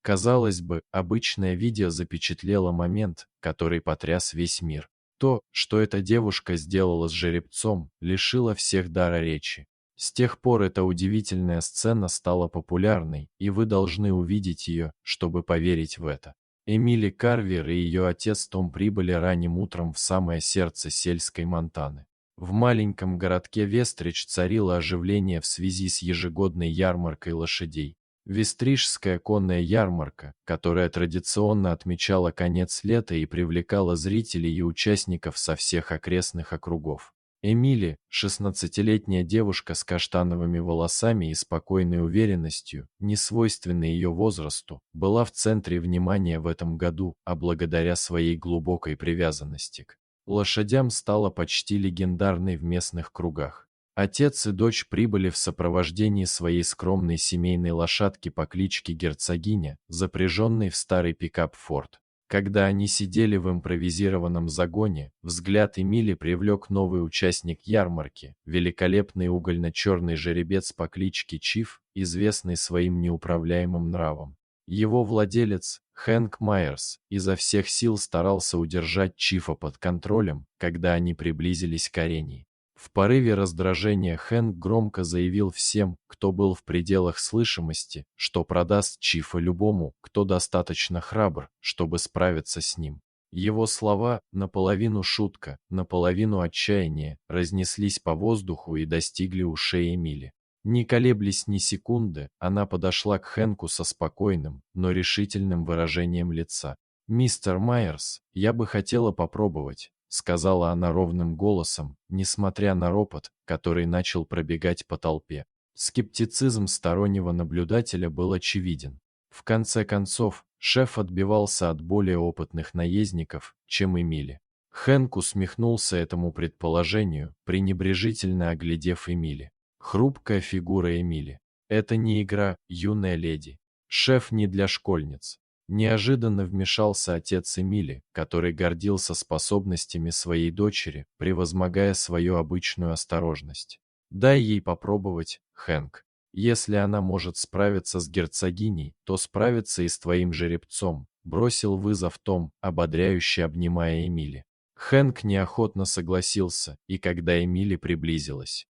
Казалось бы, обычное видео запечатлело момент, который потряс весь мир. То, что эта девушка сделала с жеребцом, лишило всех дара речи. С тех пор эта удивительная сцена стала популярной, и вы должны увидеть ее, чтобы поверить в это. Эмили Карвер и ее отец Том прибыли ранним утром в самое сердце сельской Монтаны. В маленьком городке Вестридж царило оживление в связи с ежегодной ярмаркой лошадей. Вестрижская конная ярмарка, которая традиционно отмечала конец лета и привлекала зрителей и участников со всех окрестных округов. Эмили, 16-летняя девушка с каштановыми волосами и спокойной уверенностью, не свойственной ее возрасту, была в центре внимания в этом году, а благодаря своей глубокой привязанности к лошадям стала почти легендарной в местных кругах. Отец и дочь прибыли в сопровождении своей скромной семейной лошадки по кличке Герцогиня, запряженной в старый пикап «Форд». Когда они сидели в импровизированном загоне, взгляд Эмили привлек новый участник ярмарки, великолепный угольно-черный жеребец по кличке Чиф, известный своим неуправляемым нравом. Его владелец, Хэнк Майерс, изо всех сил старался удержать Чифа под контролем, когда они приблизились к арене. В порыве раздражения Хэнк громко заявил всем, кто был в пределах слышимости, что продаст Чифа любому, кто достаточно храбр, чтобы справиться с ним. Его слова, наполовину шутка, наполовину отчаяние, разнеслись по воздуху и достигли ушей Эмили. Не колеблясь ни секунды, она подошла к Хэнку со спокойным, но решительным выражением лица. «Мистер Майерс, я бы хотела попробовать», — сказала она ровным голосом, несмотря на ропот, который начал пробегать по толпе. Скептицизм стороннего наблюдателя был очевиден. В конце концов, шеф отбивался от более опытных наездников, чем Эмили. Хэнк усмехнулся этому предположению, пренебрежительно оглядев Эмили. Хрупкая фигура Эмили. Это не игра, юная леди. Шеф не для школьниц. Неожиданно вмешался отец Эмили, который гордился способностями своей дочери, превозмогая свою обычную осторожность. «Дай ей попробовать, Хэнк. Если она может справиться с герцогиней, то справится и с твоим жеребцом», бросил вызов Том, ободряюще обнимая Эмили. Хэнк неохотно согласился, и когда Эмили приблизилась,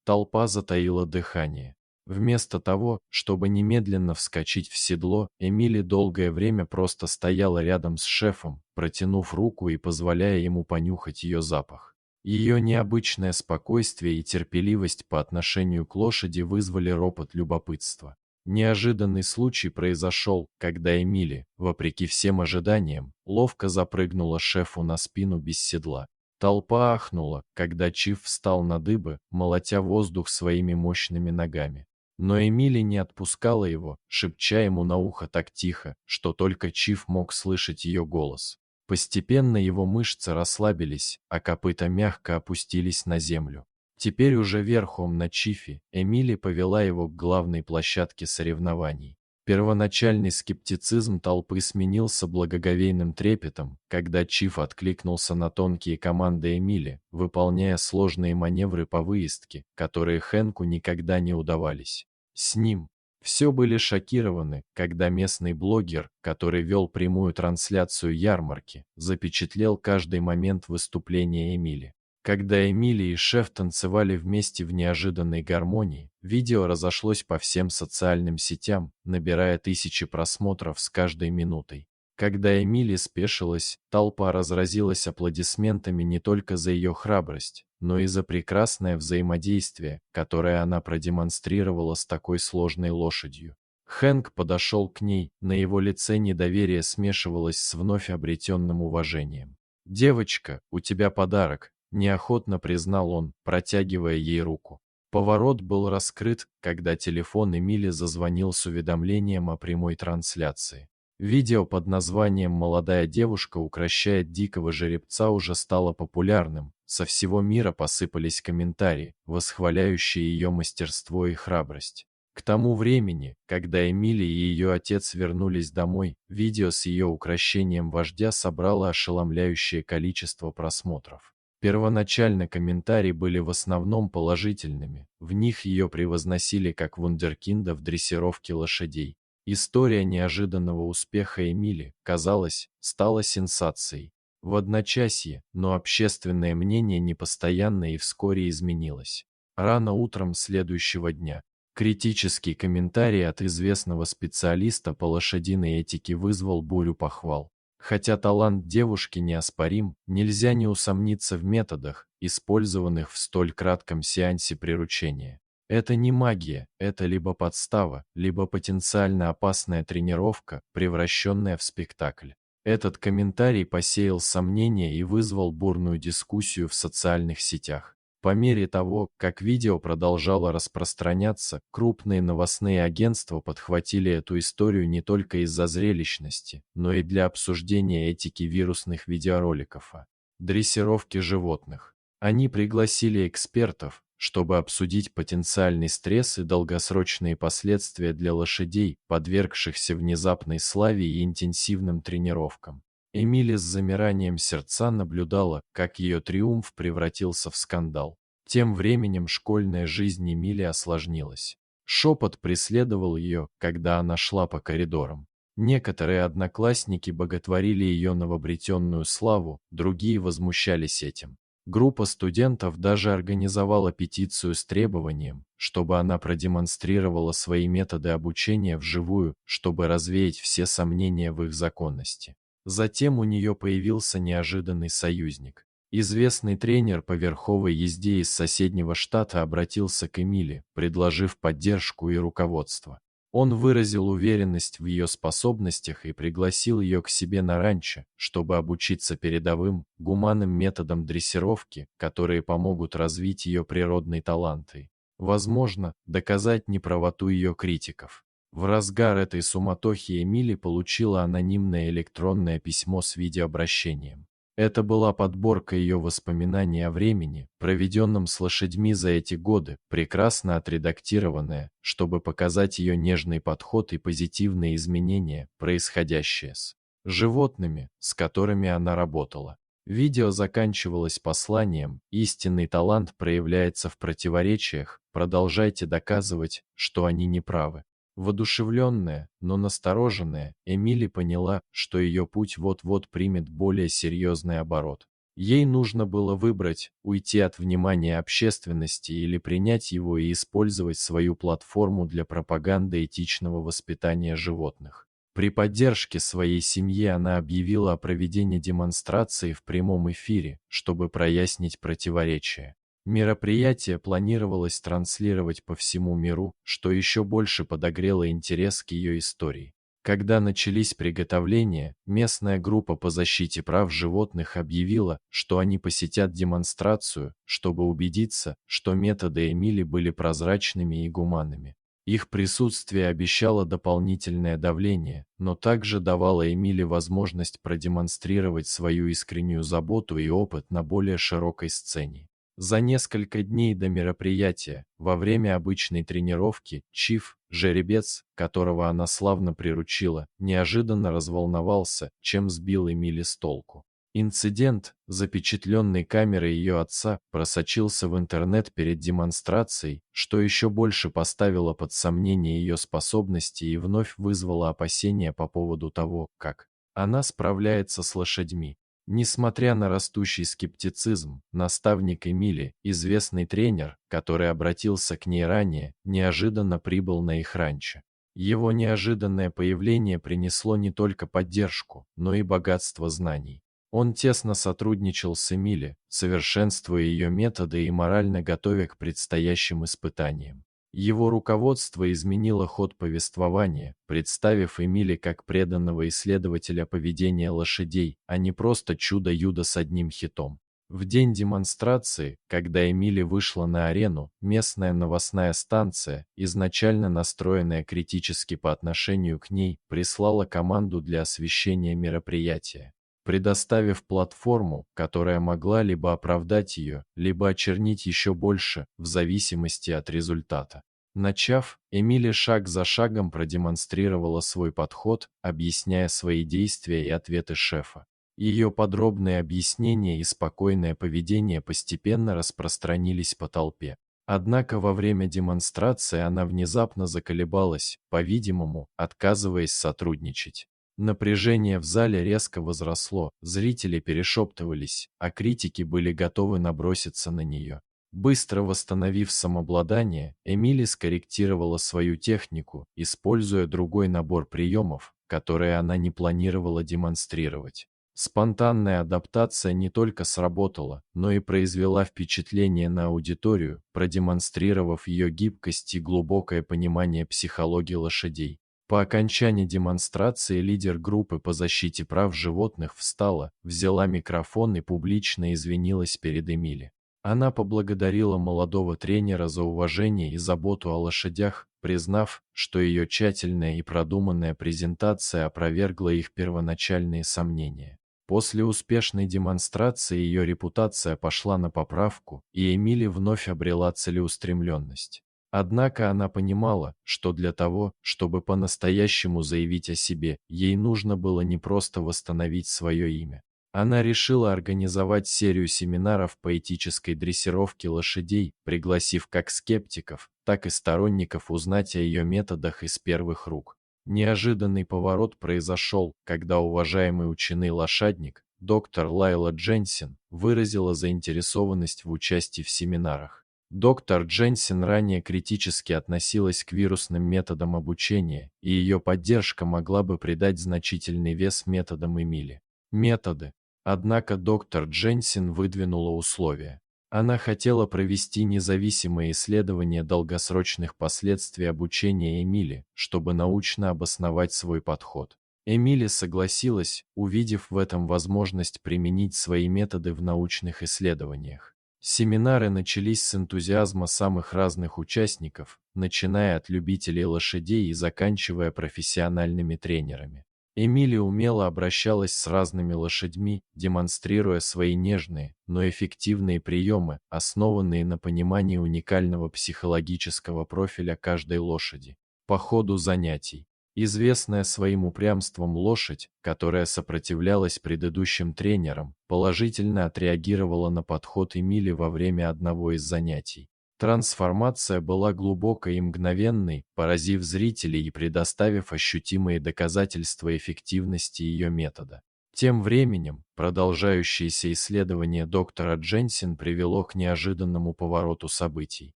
толпа затаила дыхание. Вместо того, чтобы немедленно вскочить в седло, Эмили долгое время просто стояла рядом с шефом, протянув руку и позволяя ему понюхать ее запах. Ее необычное спокойствие и терпеливость по отношению к лошади вызвали ропот любопытства. Неожиданный случай произошел, когда Эмили, вопреки всем ожиданиям, ловко запрыгнула шефу на спину без седла. Толпа ахнула, когда Чиф встал на дыбы, молотя воздух своими мощными ногами. Но Эмили не отпускала его, шепча ему на ухо так тихо, что только Чиф мог слышать ее голос. Постепенно его мышцы расслабились, а копыта мягко опустились на землю. Теперь уже верхом на Чифе, Эмили повела его к главной площадке соревнований. Первоначальный скептицизм толпы сменился благоговейным трепетом, когда Чиф откликнулся на тонкие команды Эмили, выполняя сложные маневры по выездке, которые Хэнку никогда не удавались. С ним все были шокированы, когда местный блогер, который вел прямую трансляцию ярмарки, запечатлел каждый момент выступления Эмили. Когда Эмили и шеф танцевали вместе в неожиданной гармонии, видео разошлось по всем социальным сетям, набирая тысячи просмотров с каждой минутой. Когда Эмили спешилась, толпа разразилась аплодисментами не только за ее храбрость, но и за прекрасное взаимодействие, которое она продемонстрировала с такой сложной лошадью. Хэнк подошел к ней, на его лице недоверие смешивалось с вновь обретенным уважением. «Девочка, у тебя подарок», — неохотно признал он, протягивая ей руку. Поворот был раскрыт, когда телефон Эмили зазвонил с уведомлением о прямой трансляции. Видео под названием «Молодая девушка укрощает дикого жеребца» уже стало популярным, со всего мира посыпались комментарии, восхваляющие ее мастерство и храбрость. К тому времени, когда Эмили и ее отец вернулись домой, видео с ее укрощением вождя собрало ошеломляющее количество просмотров. Первоначально комментарии были в основном положительными, в них ее превозносили как вундеркинда в дрессировке лошадей. История неожиданного успеха Эмили, казалось, стала сенсацией. В одночасье, но общественное мнение непостоянно и вскоре изменилось. Рано утром следующего дня критический комментарий от известного специалиста по лошадиной этике вызвал бурю похвал. Хотя талант девушки неоспорим, нельзя не усомниться в методах, использованных в столь кратком сеансе приручения. Это не магия, это либо подстава, либо потенциально опасная тренировка, превращенная в спектакль. Этот комментарий посеял сомнения и вызвал бурную дискуссию в социальных сетях. По мере того, как видео продолжало распространяться, крупные новостные агентства подхватили эту историю не только из-за зрелищности, но и для обсуждения этики вирусных видеороликов о дрессировке животных. Они пригласили экспертов, чтобы обсудить потенциальный стресс и долгосрочные последствия для лошадей, подвергшихся внезапной славе и интенсивным тренировкам. Эмили с замиранием сердца наблюдала, как ее триумф превратился в скандал. Тем временем школьная жизнь Эмили осложнилась. Шепот преследовал ее, когда она шла по коридорам. Некоторые одноклассники боготворили ее новообретенную славу, другие возмущались этим. Группа студентов даже организовала петицию с требованием, чтобы она продемонстрировала свои методы обучения вживую, чтобы развеять все сомнения в их законности. Затем у нее появился неожиданный союзник. Известный тренер по верховой езде из соседнего штата обратился к Эмили, предложив поддержку и руководство. Он выразил уверенность в ее способностях и пригласил ее к себе на ранчо, чтобы обучиться передовым, гуманным методам дрессировки, которые помогут развить ее природные таланты. Возможно, доказать неправоту ее критиков. В разгар этой суматохи Эмили получила анонимное электронное письмо с видеообращением. Это была подборка ее воспоминаний о времени, проведенном с лошадьми за эти годы, прекрасно отредактированная, чтобы показать ее нежный подход и позитивные изменения, происходящие с животными, с которыми она работала. Видео заканчивалось посланием: «Истинный талант проявляется в противоречиях, продолжайте доказывать, что они неправы». Воодушевленная, но настороженная, Эмили поняла, что ее путь вот-вот примет более серьезный оборот. Ей нужно было выбрать, уйти от внимания общественности или принять его и использовать свою платформу для пропаганды этичного воспитания животных. При поддержке своей семьи она объявила о проведении демонстрации в прямом эфире, чтобы прояснить противоречия. Мероприятие планировалось транслировать по всему миру, что еще больше подогрело интерес к ее истории. Когда начались приготовления, местная группа по защите прав животных объявила, что они посетят демонстрацию, чтобы убедиться, что методы Эмили были прозрачными и гуманными. Их присутствие обещало дополнительное давление, но также давало Эмили возможность продемонстрировать свою искреннюю заботу и опыт на более широкой сцене. За несколько дней до мероприятия, во время обычной тренировки, Чиф, жеребец, которого она славно приручила, неожиданно разволновался, чем сбил Эмили с толку. Инцидент, запечатленный камерой ее отца, просочился в интернет перед демонстрацией, что еще больше поставило под сомнение ее способности и вновь вызвало опасения по поводу того, как она справляется с лошадьми. Несмотря на растущий скептицизм, наставник Эмили, известный тренер, который обратился к ней ранее, неожиданно прибыл на их ранчо. Его неожиданное появление принесло не только поддержку, но и богатство знаний. Он тесно сотрудничал с Эмили, совершенствуя ее методы и морально готовя к предстоящим испытаниям. Его руководство изменило ход повествования, представив Эмили как преданного исследователя поведения лошадей, а не просто чудо-юдо с одним хитом. В день демонстрации, когда Эмили вышла на арену, местная новостная станция, изначально настроенная критически по отношению к ней, прислала команду для освещения мероприятия, предоставив платформу, которая могла либо оправдать ее, либо очернить еще больше, в зависимости от результата. Начав, Эмили шаг за шагом продемонстрировала свой подход, объясняя свои действия и ответы шефа. Ее подробные объяснения и спокойное поведение постепенно распространились по толпе. Однако во время демонстрации она внезапно заколебалась, по-видимому, отказываясь сотрудничать. Напряжение в зале резко возросло, зрители перешептывались, а критики были готовы наброситься на нее. Быстро восстановив самообладание, Эмили скорректировала свою технику, используя другой набор приемов, которые она не планировала демонстрировать. Спонтанная адаптация не только сработала, но и произвела впечатление на аудиторию, продемонстрировав ее гибкость и глубокое понимание психологии лошадей. По окончании демонстрации лидер группы по защите прав животных встала, взяла микрофон и публично извинилась перед Эмили. Она поблагодарила молодого тренера за уважение и заботу о лошадях, признав, что ее тщательная и продуманная презентация опровергла их первоначальные сомнения. После успешной демонстрации ее репутация пошла на поправку, и Эмили вновь обрела целеустремленность. Однако она понимала, что для того, чтобы по-настоящему заявить о себе, ей нужно было не просто восстановить свое имя. Она решила организовать серию семинаров по этической дрессировке лошадей, пригласив как скептиков, так и сторонников узнать о ее методах из первых рук. Неожиданный поворот произошел, когда уважаемый ученый-лошадник, доктор Лайла Дженсен, выразила заинтересованность в участии в семинарах. Доктор Дженсен ранее критически относилась к вирусным методам обучения, и ее поддержка могла бы придать значительный вес методам Эмили. Методы. Однако доктор Дженсен выдвинула условия. Она хотела провести независимые исследования долгосрочных последствий обучения Эмили, чтобы научно обосновать свой подход. Эмили согласилась, увидев в этом возможность применить свои методы в научных исследованиях. Семинары начались с энтузиазма самых разных участников, начиная от любителей лошадей и заканчивая профессиональными тренерами. Эмили умело обращалась с разными лошадьми, демонстрируя свои нежные, но эффективные приемы, основанные на понимании уникального психологического профиля каждой лошади. По ходу занятий. Известная своим упрямством лошадь, которая сопротивлялась предыдущим тренерам, положительно отреагировала на подход Эмили во время одного из занятий. Трансформация была глубокой и мгновенной, поразив зрителей и предоставив ощутимые доказательства эффективности ее метода. Тем временем, продолжающееся исследование доктора Дженсен привело к неожиданному повороту событий.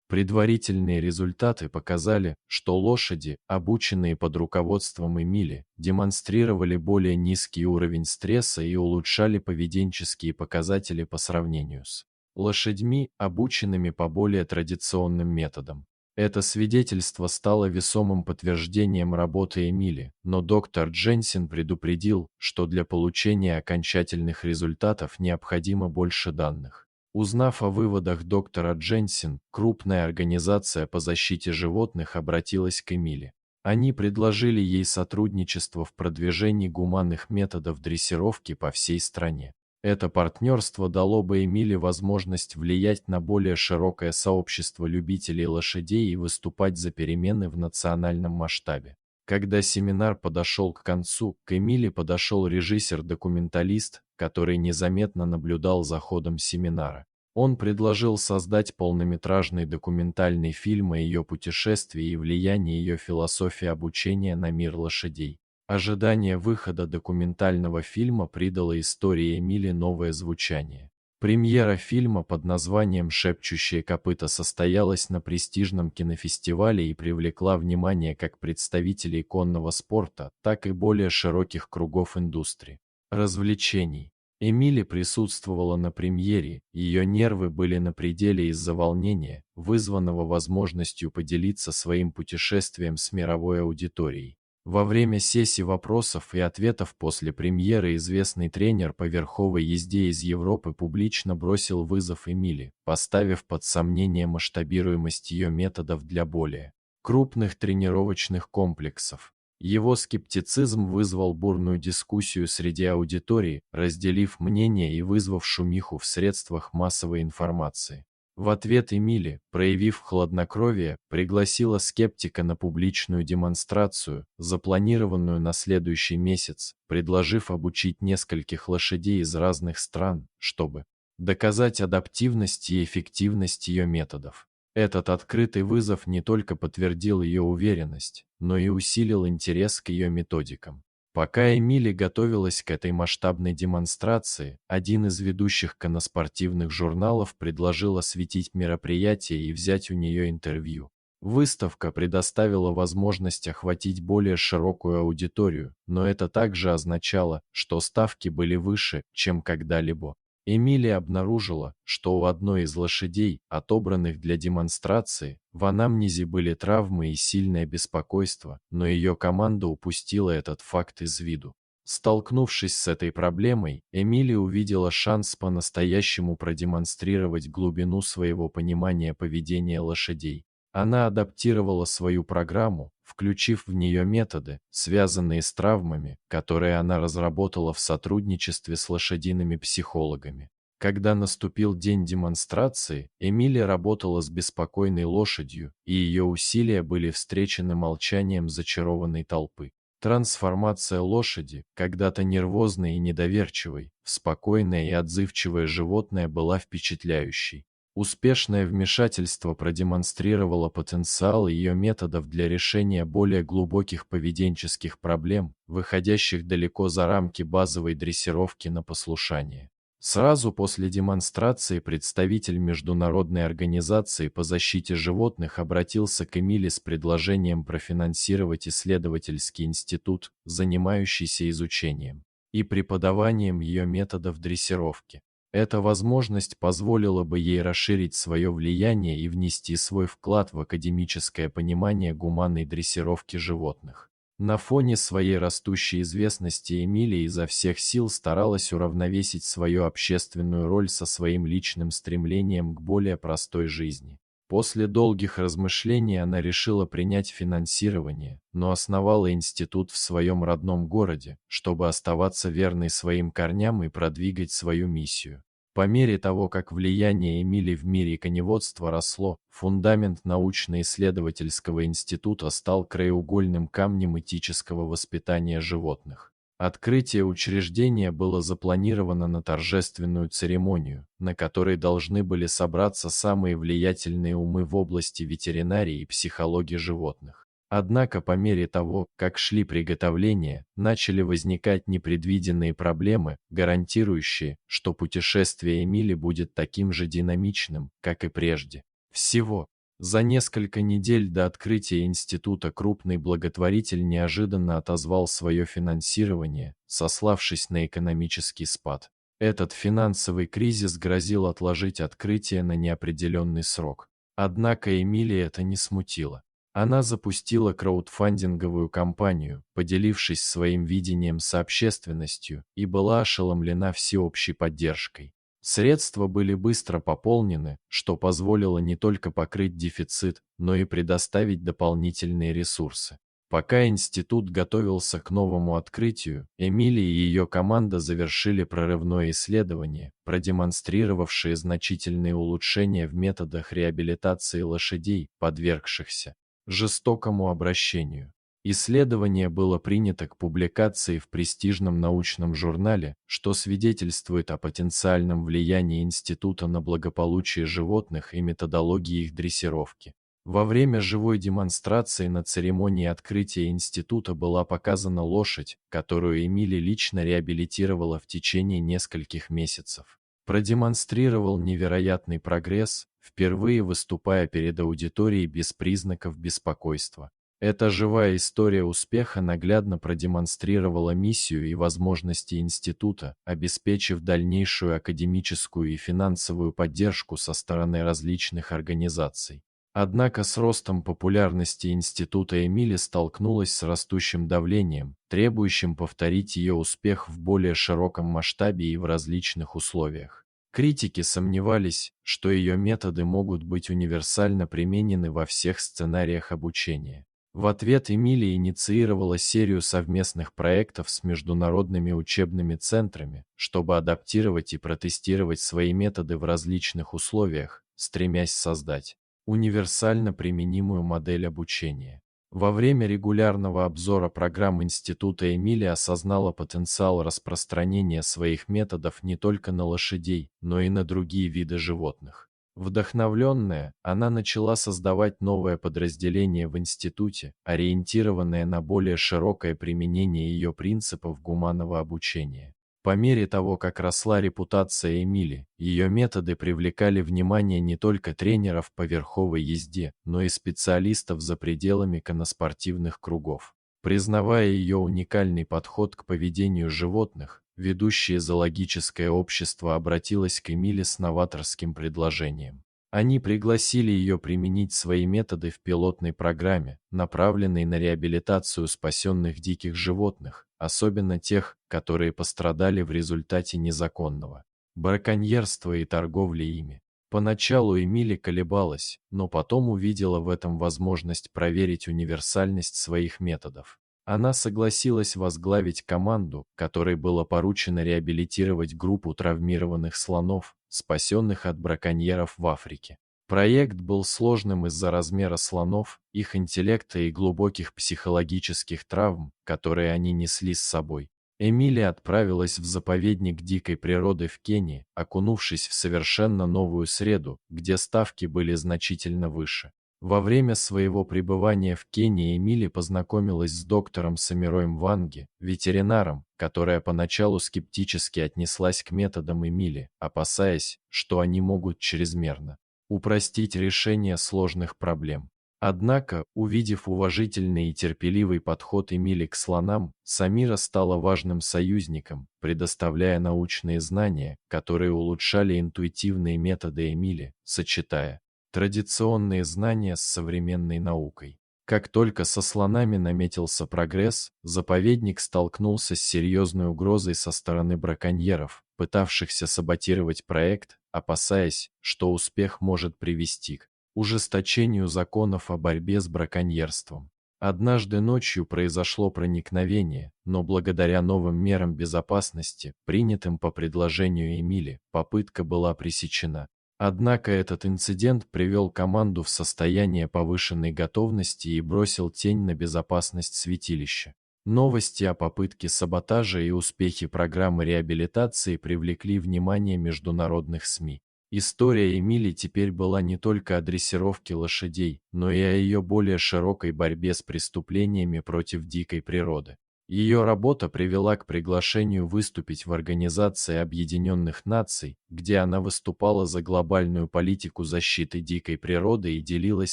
Предварительные результаты показали, что лошади, обученные под руководством Эмили, демонстрировали более низкий уровень стресса и улучшали поведенческие показатели по сравнению с лошадьми, обученными по более традиционным методам. Это свидетельство стало весомым подтверждением работы Эмили, но доктор Дженсен предупредил, что для получения окончательных результатов необходимо больше данных. Узнав о выводах доктора Дженсен, крупная организация по защите животных обратилась к Эмили. Они предложили ей сотрудничество в продвижении гуманных методов дрессировки по всей стране. Это партнерство дало бы Эмили возможность влиять на более широкое сообщество любителей лошадей и выступать за перемены в национальном масштабе. Когда семинар подошел к концу, к Эмили подошел режиссер-документалист, который незаметно наблюдал за ходом семинара. Он предложил создать полнометражный документальный фильм о ее путешествии и влиянии ее философии обучения на мир лошадей. Ожидание выхода документального фильма придало истории Эмили новое звучание. Премьера фильма под названием «Шепчущие копыта» состоялась на престижном кинофестивале и привлекла внимание как представителей конного спорта, так и более широких кругов индустрии. Развлечений. Эмили присутствовала на премьере, ее нервы были на пределе из-за волнения, вызванного возможностью поделиться своим путешествием с мировой аудиторией. Во время сессии вопросов и ответов после премьеры известный тренер по верховой езде из Европы публично бросил вызов Эмили, поставив под сомнение масштабируемость ее методов для более крупных тренировочных комплексов. Его скептицизм вызвал бурную дискуссию среди аудитории, разделив мнения и вызвав шумиху в средствах массовой информации. В ответ Эмили, проявив хладнокровие, пригласила скептика на публичную демонстрацию, запланированную на следующий месяц, предложив обучить нескольких лошадей из разных стран, чтобы доказать адаптивность и эффективность ее методов. Этот открытый вызов не только подтвердил ее уверенность, но и усилил интерес к ее методикам. Пока Эмили готовилась к этой масштабной демонстрации, один из ведущих конноспортивных журналов предложил осветить мероприятие и взять у нее интервью. Выставка предоставила возможность охватить более широкую аудиторию, но это также означало, что ставки были выше, чем когда-либо. Эмилия обнаружила, что у одной из лошадей, отобранных для демонстрации, в анамнезе были травмы и сильное беспокойство, но ее команда упустила этот факт из виду. Столкнувшись с этой проблемой, Эмилия увидела шанс по-настоящему продемонстрировать глубину своего понимания поведения лошадей. Она адаптировала свою программу, включив в нее методы, связанные с травмами, которые она разработала в сотрудничестве с лошадиными психологами. Когда наступил день демонстрации, Эмилия работала с беспокойной лошадью, и ее усилия были встречены молчанием зачарованной толпы. Трансформация лошади, когда-то нервозной и недоверчивой, в спокойное и отзывчивое животное была впечатляющей. Успешное вмешательство продемонстрировало потенциал ее методов для решения более глубоких поведенческих проблем, выходящих далеко за рамки базовой дрессировки на послушание. Сразу после демонстрации представитель Международной организации по защите животных обратился к Эмили с предложением профинансировать исследовательский институт, занимающийся изучением и преподаванием ее методов дрессировки. Эта возможность позволила бы ей расширить свое влияние и внести свой вклад в академическое понимание гуманной дрессировки животных. На фоне своей растущей известности Эмилия изо всех сил старалась уравновесить свою общественную роль со своим личным стремлением к более простой жизни. После долгих размышлений она решила принять финансирование, но основала институт в своем родном городе, чтобы оставаться верной своим корням и продвигать свою миссию. По мере того, как влияние Эмили в мире коневодства росло, фундамент научно-исследовательского института стал краеугольным камнем этического воспитания животных. Открытие учреждения было запланировано на торжественную церемонию, на которой должны были собраться самые влиятельные умы в области ветеринарии и психологии животных. Однако по мере того, как шли приготовления, начали возникать непредвиденные проблемы, гарантирующие, что путешествие Эмили будет таким же динамичным, как и прежде. Всего за несколько недель до открытия института крупный благотворитель неожиданно отозвал свое финансирование, сославшись на экономический спад. Этот финансовый кризис грозил отложить открытие на неопределенный срок. Однако Эмилия это не смутило. Она запустила краудфандинговую кампанию, поделившись своим видением с общественностью, и была ошеломлена всеобщей поддержкой. Средства были быстро пополнены, что позволило не только покрыть дефицит, но и предоставить дополнительные ресурсы. Пока институт готовился к новому открытию, Эмилия и ее команда завершили прорывное исследование, продемонстрировавшее значительные улучшения в методах реабилитации лошадей, подвергшихся жестокому обращению. Исследование было принято к публикации в престижном научном журнале, что свидетельствует о потенциальном влиянии института на благополучие животных и методологии их дрессировки. Во время живой демонстрации на церемонии открытия института была показана лошадь, которую Эмили лично реабилитировала в течение нескольких месяцев. Продемонстрировал невероятный прогресс, впервые выступая перед аудиторией без признаков беспокойства. Эта живая история успеха наглядно продемонстрировала миссию и возможности института, обеспечив дальнейшую академическую и финансовую поддержку со стороны различных организаций. Однако с ростом популярности института Эмили столкнулась с растущим давлением, требующим повторить ее успех в более широком масштабе и в различных условиях. Критики сомневались, что ее методы могут быть универсально применены во всех сценариях обучения. В ответ Эмилия инициировала серию совместных проектов с международными учебными центрами, чтобы адаптировать и протестировать свои методы в различных условиях, стремясь создать универсально применимую модель обучения. Во время регулярного обзора программ института Эмилия осознала потенциал распространения своих методов не только на лошадей, но и на другие виды животных. Вдохновленная, она начала создавать новое подразделение в институте, ориентированное на более широкое применение ее принципов гуманного обучения. По мере того, как росла репутация Эмили, ее методы привлекали внимание не только тренеров по верховой езде, но и специалистов за пределами конноспортивных кругов. Признавая ее уникальный подход к поведению животных, ведущее зоологическое общество обратилось к Эмили с новаторским предложением. Они пригласили ее применить свои методы в пилотной программе, направленной на реабилитацию спасенных диких животных, особенно тех, которые пострадали в результате незаконного браконьерства и торговли ими. Поначалу Эмили колебалась, но потом увидела в этом возможность проверить универсальность своих методов. Она согласилась возглавить команду, которой было поручено реабилитировать группу травмированных слонов, спасенных от браконьеров в Африке. Проект был сложным из-за размера слонов, их интеллекта и глубоких психологических травм, которые они несли с собой. Эмилия отправилась в заповедник дикой природы в Кении, окунувшись в совершенно новую среду, где ставки были значительно выше. Во время своего пребывания в Кении Эмили познакомилась с доктором Самирой Мванги, ветеринаром, которая поначалу скептически отнеслась к методам Эмили, опасаясь, что они могут чрезмерно упростить решение сложных проблем. Однако, увидев уважительный и терпеливый подход Эмили к слонам, Самира стала важным союзником, предоставляя научные знания, которые улучшали интуитивные методы Эмили, сочетая традиционные знания с современной наукой. Как только со слонами наметился прогресс, заповедник столкнулся с серьезной угрозой со стороны браконьеров, пытавшихся саботировать проект, опасаясь, что успех может привести к ужесточению законов о борьбе с браконьерством. Однажды ночью произошло проникновение, но благодаря новым мерам безопасности, принятым по предложению Эмили, попытка была пресечена. Однако этот инцидент привел команду в состояние повышенной готовности и бросил тень на безопасность святилища. Новости о попытке саботажа и успехи программы реабилитации привлекли внимание международных СМИ. История Эмили теперь была не только о дрессировке лошадей, но и о ее более широкой борьбе с преступлениями против дикой природы. Ее работа привела к приглашению выступить в Организации Объединенных Наций, где она выступала за глобальную политику защиты дикой природы и делилась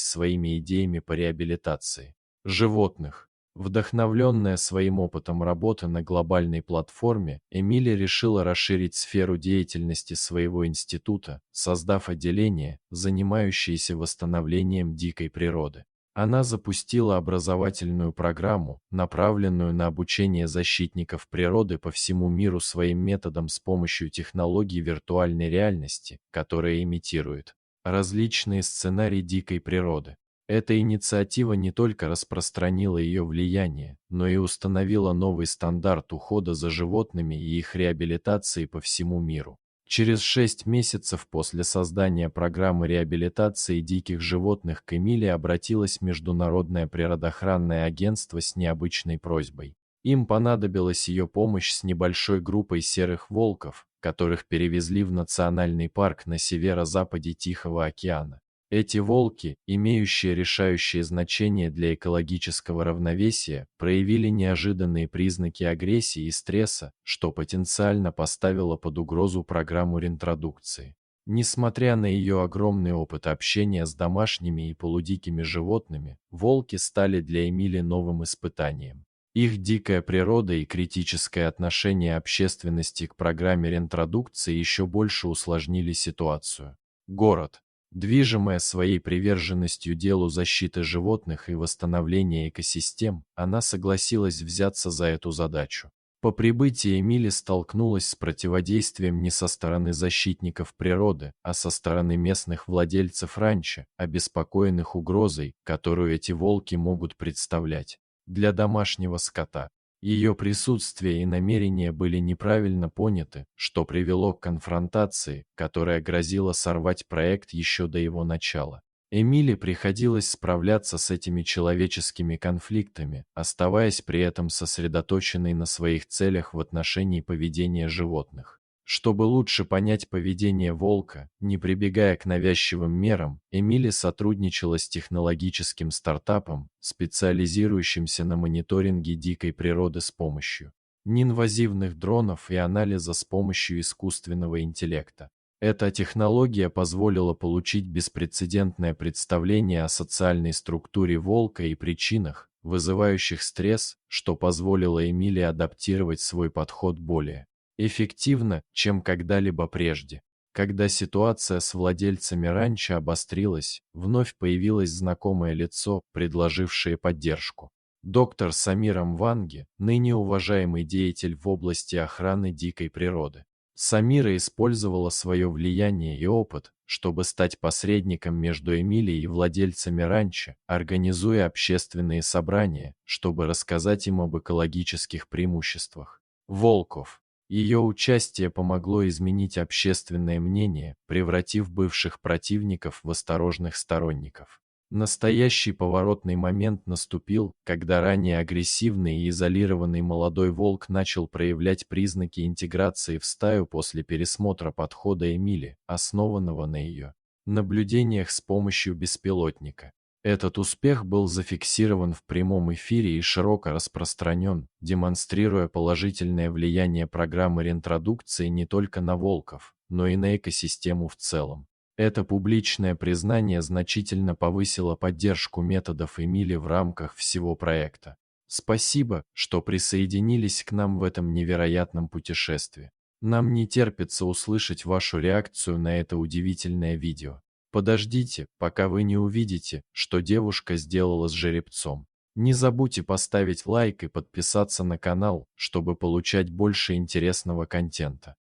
своими идеями по реабилитации животных. Вдохновленная своим опытом работы на глобальной платформе, Эмили решила расширить сферу деятельности своего института, создав отделение, занимающееся восстановлением дикой природы. Она запустила образовательную программу, направленную на обучение защитников природы по всему миру своим методам с помощью технологий виртуальной реальности, которые имитируют различные сценарии дикой природы. Эта инициатива не только распространила ее влияние, но и установила новый стандарт ухода за животными и их реабилитации по всему миру. Через 6 месяцев после создания программы реабилитации диких животных к Эмили обратилось Международное природоохранное агентство с необычной просьбой. Им понадобилась ее помощь с небольшой группой серых волков, которых перевезли в национальный парк на северо-западе Тихого океана. Эти волки, имеющие решающее значение для экологического равновесия, проявили неожиданные признаки агрессии и стресса, что потенциально поставило под угрозу программу реинтродукции. Несмотря на ее огромный опыт общения с домашними и полудикими животными, волки стали для Эмили новым испытанием. Их дикая природа и критическое отношение общественности к программе реинтродукции еще больше усложнили ситуацию. Город. Движимая своей приверженностью делу защиты животных и восстановления экосистем, она согласилась взяться за эту задачу. По прибытии Эмили столкнулась с противодействием не со стороны защитников природы, а со стороны местных владельцев ранчо, обеспокоенных угрозой, которую эти волки могут представлять для домашнего скота. Ее присутствие и намерения были неправильно поняты, что привело к конфронтации, которая грозила сорвать проект еще до его начала. Эмили приходилось справляться с этими человеческими конфликтами, оставаясь при этом сосредоточенной на своих целях в отношении поведения животных. Чтобы лучше понять поведение волка, не прибегая к навязчивым мерам, Эмили сотрудничала с технологическим стартапом, специализирующимся на мониторинге дикой природы с помощью неинвазивных дронов и анализа с помощью искусственного интеллекта. Эта технология позволила получить беспрецедентное представление о социальной структуре волка и причинах, вызывающих стресс, что позволило Эмили адаптировать свой подход более эффективно, чем когда-либо прежде. Когда ситуация с владельцами ранчо обострилась, вновь появилось знакомое лицо, предложившее поддержку. Доктор Самира Мванги, ныне уважаемый деятель в области охраны дикой природы. Самира использовала свое влияние и опыт, чтобы стать посредником между Эмилией и владельцами ранчо, организуя общественные собрания, чтобы рассказать им об экологических преимуществах волков. Ее участие помогло изменить общественное мнение, превратив бывших противников в осторожных сторонников. Настоящий поворотный момент наступил, когда ранее агрессивный и изолированный молодой волк начал проявлять признаки интеграции в стаю после пересмотра подхода Эмили, основанного на ее наблюдениях с помощью беспилотника. Этот успех был зафиксирован в прямом эфире и широко распространен, демонстрируя положительное влияние программы реинтродукции не только на волков, но и на экосистему в целом. Это публичное признание значительно повысило поддержку методов Эмили в рамках всего проекта. Спасибо, что присоединились к нам в этом невероятном путешествии. Нам не терпится услышать вашу реакцию на это удивительное видео. Подождите, пока вы не увидите, что девушка сделала с жеребцом. Не забудьте поставить лайк и подписаться на канал, чтобы получать больше интересного контента.